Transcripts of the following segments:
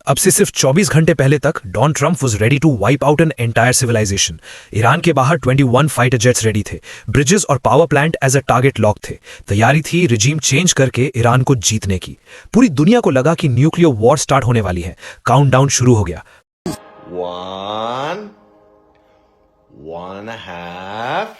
अब से सिर्फ 24 घंटे पहले तक Donald Trump was ready to wipe out an entire civilisation. Iran के बाहर 21 फाइटर जेट्स रेडी थे, ब्रिजेस और power plant as a target lock थे। तैयारी थी रिजीम चेंज करके ईरान को जीतने की। पूरी दुनिया को लगा कि न्यूक्लियर वॉर स्टार्ट होने वाली है। काउंटडाउन शुरू हो गया। 1, 1.5,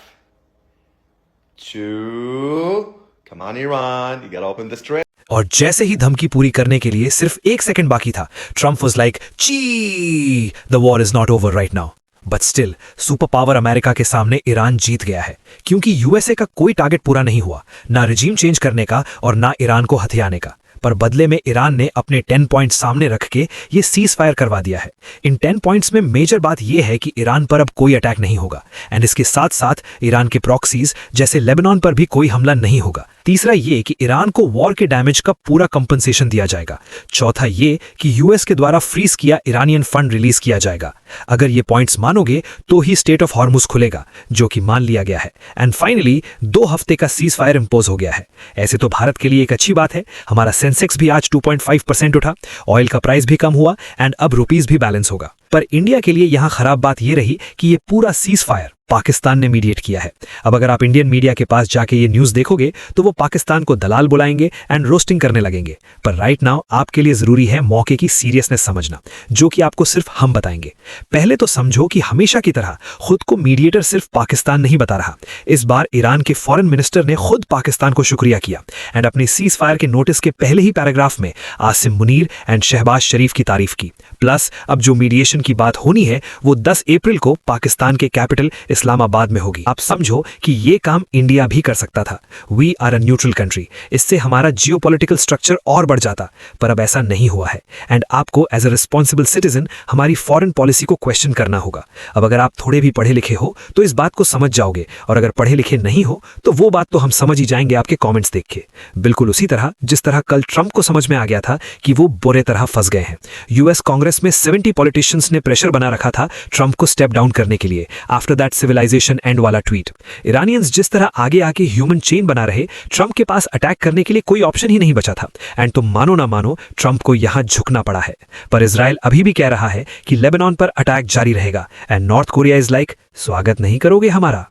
2. Come on, Iran. You gotta open the strait. और जैसे ही धमकी पूरी करने के लिए सिर्फ 1 सेकंड बाकी था, ट्रंप वाज लाइक, ची the war is not over right now. But still super power America के सामने ईरान जीत गया है, क्योंकि यूएसए का कोई टारगेट पूरा नहीं हुआ, ना रिजीम चेंज करने का और ना ईरान को हथियाने का। पर बदले में ईरान ने अपने 10 पॉइंट सामने रख के ये सीज फायर करवा दिया है। इन 10 पॉइंट्स में मेजर बात यह है कि ईरान पर अब कोई अटैक नहीं होगा, एंड इसके साथ साथ ईरान के प्रॉक्सीज जैसे लेबनान पर भी कोई हमला नहीं होगा। तीसरा ये कि ईरान को वॉर के डैमेज का पूरा कंपनसेशन दिया जाएगा। चौथा ये कि यूएस के द्वारा फ्रीज किया ईरानियन फंड रिलीज किया जाएगा। अगर ये पॉइंट्स मानोगे तो ही स्टेट ऑफ हॉर्मुज खुलेगा, जो कि मान लिया गया है। एंड फाइनली 2 हफ्ते का सीज फायर इंपोज हो गया है। ऐसे तो भारत के लिए एक अच्छी बात है, हमारा सेंसेक्स भी आज 2.5% उठा, ऑयल का प्राइस भी कम हुआ एंड अब रुपीज भी बैलेंस होगा। पर इंडिया के लिए यहां खराब बात यह रही कि ये पूरा सीज फायर पाकिस्तान ने मीडिएट किया है। अब अगर आप इंडियन मीडिया के पास जाके ये न्यूज़ देखोगे तो वो पाकिस्तान को दलाल बुलाएंगे एंड रोस्टिंग करने लगेंगे। पर राइट नाउ आपके लिए जरूरी है मौके की सीरियसनेस समझना, जो कि आपको सिर्फ हम बताएंगे। पहले तो समझो कि हमेशा की तरह खुद को मीडिएटर सिर्फ पाकिस्तान नहीं बता रहा। इस बार ईरान के फॉरेन मिनिस्टर ने खुद पाकिस्तान को शुक्रिया किया एंड अपने सीज फायर के नोटिस के पहले ही पैराग्राफ में आसिम मुनीर एंड शहबाज शरीफ की तारीफ की। प्लस अब जो मीडिएशन की बात होनी है वो 10 अप्रैल को पाकिस्तान के कैपिटल इस्लामाबाद में होगी। आप समझो कि ये काम इंडिया भी कर सकता था। We are a neutral country, इससे हमारा जियोपॉलिटिकल स्ट्रक्चर और बढ़ जाता, पर अब ऐसा नहीं हुआ है। एंड आपको एज अ रिस्पॉन्सिबल सिटीजन हमारी फॉरेन पॉलिसी को क्वेश्चन करना होगा। अब अगर आप थोड़े भी पढ़े लिखे हो तो इस बात को समझ जाओगे, और अगर पढ़े लिखे नहीं हो तो वो बात तो हम समझ ही जाएंगे आपके कॉमेंट्स देख के। बिल्कुल उसी तरह जिस तरह कल ट्रंप को समझ में आ गया था कि वो बुरे तरह फंस गए हैं। यूएस कांग्रेस में 70 पॉलिटिशियंस ने प्रेशर बना रखा था ट्रंप को स्टेप डाउन करने के लिए आफ्टर दैट सिविलाइजेशन एंड वाला ट्वीट। ईरानियंस जिस तरह आगे आके ह्यूमन चेन बना रहे, ट्रंप के पास अटैक करने के लिए कोई ऑप्शन ही नहीं बचा था। एंड तुम मानो ना मानो, ट्रंप को यहां झुकना पड़ा है। पर इजराइल अभी भी कह रहा है कि लेबनान पर अटैक जारी रहेगा and north Korea is like, स्वागत नहीं करोगे हमारा?